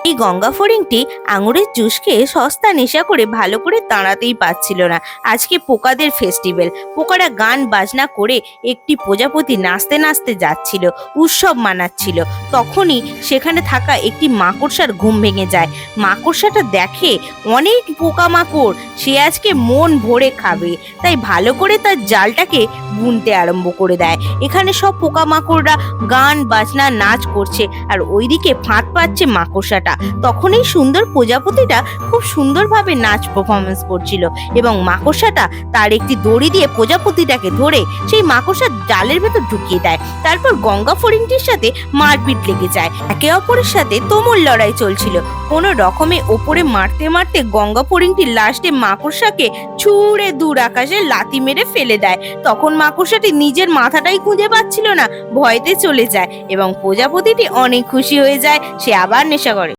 এই গঙ্গা ফড়িংটি আঙুরের জুস খেয়ে সস্তা নেশা করে ভালো করে দাঁড়াতেই পারছিল না। আজকে পোকাদের ফেস্টিভ্যাল, পোকারা গান বাজনা করে একটি প্রজাপতি নাচতে নাচতে যাচ্ছিল, উৎসব মানাচ্ছিল। তখনই সেখানে থাকা একটি মাকড়সার ঘুম ভেঙে যায়। মাকড়সাটা দেখে অনেক পোকামাকড়, সে আজকে মন ভরে খাবে, তাই ভালো করে তার জালটাকে বুনতে আরম্ভ করে দেয়। এখানে সব পোকামাকড়রা গান বাজনা নাচ করছে, আর ওইদিকে ফাঁদ পাচ্ছে মাকড়সাটা। তখন এই সুন্দর প্রজাপতিটা খুব সুন্দরভাবে নাচ পারফরমেন্স করছিল, এবং মাকড়সাটা তার একটি দড়ি দিয়ে প্রজাপতিটাকে ধরে সেই মাকড়সার জালের ভেতর ঢুকিয়ে দেয়। তারপর গঙ্গা ফড়িংটির সাথে মারপিট লেগে যায়। একে অপরের সাথে তুমুল লড়াই চলছিল। কোনো রকমে ওপরে মারতে মারতে গঙ্গা ফড়িংটি লাস্টে মাকড়সাকে ছুঁড়ে দূর আকাশে লাথি মেরে ফেলে দেয়। তখন মাকড়সাটি নিজের মাথাটাই খুঁজে পাচ্ছিল না, ভয়তে চলে যায়, এবং প্রজাপতিটি অনেক খুশি হয়ে যায়। সে আবার নেশা করে।